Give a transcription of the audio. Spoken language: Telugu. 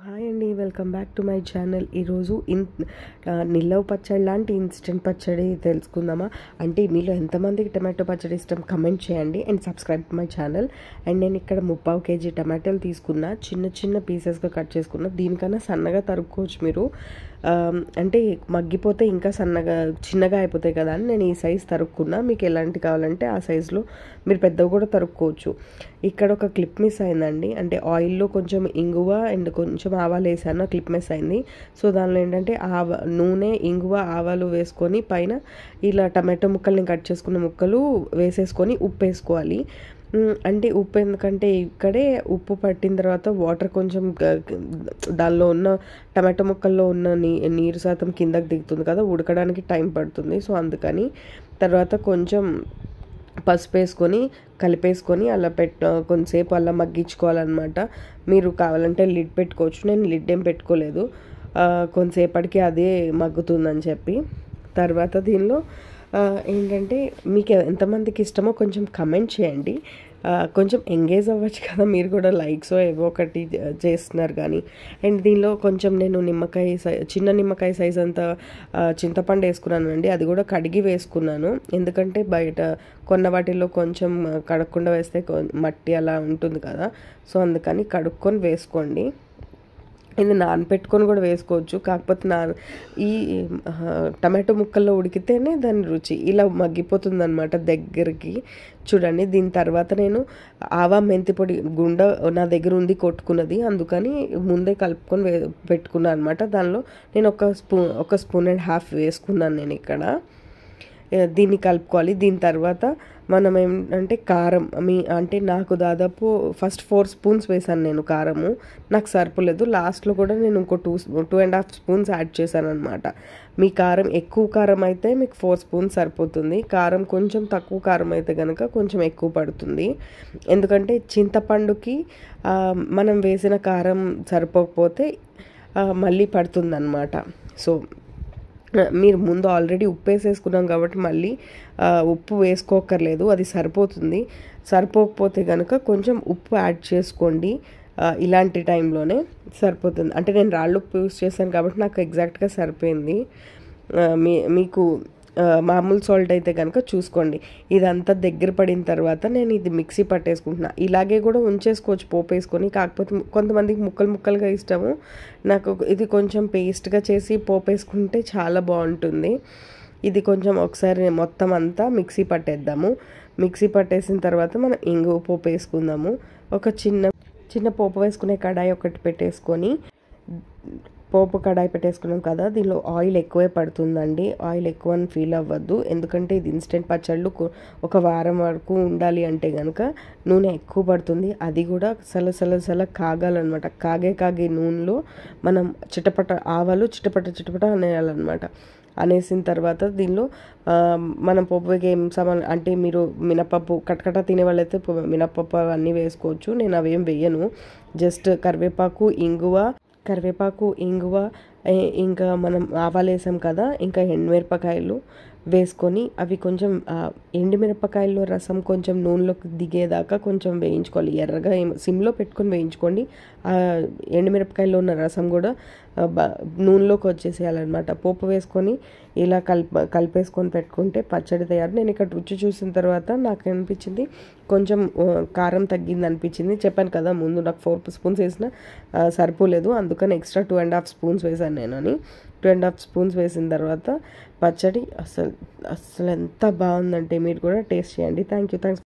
హాయ్ అండి, welcome back to my channel. ఈరోజు నిల్లవ పచ్చడి లాంటి ఇన్స్టెంట్ పచ్చడి తెలుసుకుందామా. అంటే మీలో ఎంతమందికి టమాటో పచ్చడి ఇష్టం కమెంట్ చేయండి and subscribe to my channel. And నేను ఇక్కడ 3/4 kg టమాటాలు తీసుకున్నా, చిన్న చిన్న పీసెస్గా కట్ చేసుకున్నా. దీనికన్నా సన్నగా తరుక్కోవచ్చు మీరు, అంటే మగ్గిపోతే ఇంకా చిన్నగా అయిపోతాయి కదా అని నేను ఈ సైజ్ తరుక్కున్నా. మీకు ఎలాంటి కావాలంటే ఆ సైజులో మీరు పెద్దవి కూడా తరుక్కోవచ్చు. ఇక్కడ ఒక క్లిప్ మిస్ అయిందండి, అంటే ఆయిల్లో కొంచెం ఇంగువ అండ్ కొంచెం ఆవాలు వేసాను, క్లిప్ మిస్ అయింది. సో దానిలో ఏంటంటే నూనె, ఇంగువ, ఆవాలు వేసుకొని పైన ఇలా టమాటో ముక్కల్ని కట్ చేసుకున్న ముక్కలు వేసేసుకొని ఉప్పు వేసుకోవాలి. అంటే ఉప్పు ఎందుకంటే ఇక్కడే ఉప్పు పట్టిన తర్వాత వాటర్ కొంచెం దానిలో ఉన్న టమాటో ముక్కల్లో ఉన్న నీరు శాతం కిందకి దిగుతుంది కదా, ఉడకడానికి టైం పడుతుంది. సో అందుకని తర్వాత కొంచెం పసుపు వేసుకొని కలిపేసుకొని అలా కొంతసేపు అలా మగ్గించుకోవాలన్నమాట. మీరు కావాలంటే లిడ్ పెట్టుకోవచ్చు, నేను లిడ్ ఏం పెట్టుకోలేదు, కొంతసేపటికి అదే మగ్గుతుందని చెప్పి. తర్వాత దీనిలో ఏంటంటే మీకు ఎంతమందికి ఇష్టమో కొంచెం కమెంట్ చేయండి. కొంచెం ఎంగేజ్ అవ్వచ్చు కదా మీరు కూడా, లైక్స్ ఏవో ఒకటి చేస్తున్నారు కానీ. అండ్ దీనిలో కొంచెం నేను చిన్న నిమ్మకాయ సైజ్ అంత చింతపండు వేసుకున్నాను అండి, అది కూడా కడిగి వేసుకున్నాను. ఎందుకంటే బయట కొన్న వాటిల్లో కొంచెం కడగకుండా వేస్తే మట్టి అలా ఉంటుంది కదా, సో అందుకని కడుక్కొని వేసుకోండి. ఇది నానపెట్టుకొని కూడా వేసుకోవచ్చు, కాకపోతే ఈ టమాటో ముక్కల్లో ఉడికితేనే దాని రుచి ఇలా మగ్గిపోతుంది అనమాట దగ్గరికి. చూడండి, దీని తర్వాత నేను ఆవా మెంతి పొడి నా దగ్గర ఉంది కొట్టుకున్నది, అందుకని ముందే కలుపుకొని పెట్టుకున్నాను అనమాట. దానిలో నేను ఒక స్పూన్ అండ్ హాఫ్ వేసుకున్నాను నేను ఇక్కడ. దీన్ని కలుపుకోవాలి. దీని తర్వాత మనం ఏంటంటే కారం, అంటే నాకు దాదాపు ఫస్ట్ 4 స్పూన్స్ వేసాను నేను కారము, నాకు సరిపోలేదు. లాస్ట్లో కూడా నేను ఇంకో 2.5 స్పూన్స్ యాడ్ చేశాను అనమాట. మీ కారం ఎక్కువ కారం అయితే మీకు 4 స్పూన్స్ సరిపోతుంది, కారం కొంచెం తక్కువ కారం అయితే కనుక కొంచెం ఎక్కువ పడుతుంది. ఎందుకంటే చింతపండుకి మనం వేసిన కారం సరిపోకపోతే మళ్ళీ పడుతుంది అన్నమాట. సో మీరు ముందు ఆల్రెడీ ఉప్పు వేసేసుకున్నాం కాబట్టి మళ్ళీ ఉప్పు వేసుకోకర్లేదు, అది సరిపోతుంది. సరిపోకపోతే కనుక కొంచెం ఉప్పు యాడ్ చేసుకోండి, ఇలాంటి టైంలోనే సరిపోతుంది. అంటే నేను రాళ్ళు ఉప్పు యూస్ చేశాను కాబట్టి నాకు ఎగ్జాక్ట్గా సరిపోయింది. మీకు మామూలు సాల్ట్ అయితే కనుక చూసుకోండి. ఇదంతా దగ్గర పడిన తర్వాత నేను ఇది మిక్సీ పట్టేసుకుంటున్నా. ఇలాగే కూడా ఉంచేసుకోవచ్చు పోపు వేసుకొని, కాకపోతే కొంతమందికి ముక్కలుగా ఇష్టము. నాకు ఇది కొంచెం పేస్ట్గా చేసి పోపు వేసుకుంటే చాలా బాగుంటుంది. ఇది కొంచెం ఒకసారి మొత్తం అంతా మిక్సీ పట్టేద్దాము. మిక్సీ పట్టేసిన తర్వాత మనం ఇంగువ పోపు వేసుకుందాము. ఒక చిన్న పోపు వేసుకునే కడాయి ఒకటి పెట్టేసుకొని, పోపు కడాయి పెట్టేసుకున్నాం కదా, దీనిలో ఆయిల్ ఎక్కువే పడుతుందండి. ఆయిల్ ఎక్కువ అని ఫీల్ అవ్వద్దు, ఎందుకంటే ఇది ఇన్స్టెంట్ పచ్చళ్ళు ఒక వారం వరకు ఉండాలి అంటే కనుక నూనె ఎక్కువ పడుతుంది. అది కూడా సల కాగాలన్నమాట. కాగే నూనెలో మనం ఆవాలు చిటపట అనేయాలన్నమాట. అనేసిన తర్వాత దీనిలో మనం పోపుకి ఏం అంటే మీరు మినపప్పు కటకట తినే వాళ్ళైతే మినపప్పు అవన్నీ వేసుకోవచ్చు, నేను అవేం వేయను. జస్ట్ కరివేపాకు, ఇంగువ, ఇంకా మనం ఆవాలు వేసాం కదా, ఇంకా ఎండుమిరపకాయలు వేసుకొని అవి కొంచెం ఎండుమిరపకాయల్లో రసం కొంచెం నూనెలోకి దిగేదాకా కొంచెం వేయించుకోవాలి. ఎర్రగా సిమ్లో పెట్టుకొని వేయించుకోండి. ఎండుమిరపకాయల్లో ఉన్న రసం కూడా నూనెలోకి వచ్చేసేయాలన్నమాట. పోపు వేసుకొని ఇలా కలిపేసుకొని పెట్టుకుంటే పచ్చడి తయారు. నేను ఇక్కడ రుచి చూసిన తర్వాత నాకు అనిపించింది కొంచెం కారం తగ్గింది అనిపించింది. చెప్పాను కదా ముందు నాకు 4 స్పూన్స్ వేసినా సరిపోలేదు, అందుకని ఎక్స్ట్రా 2.5 స్పూన్స్ వేసాను నేను అని. 2.5 స్పూన్స్ వేసిన తర్వాత పచ్చడి అసలు ఎంత బాగుందంటే మీరు కూడా టేస్ట్ చేయండి. థ్యాంక్స్.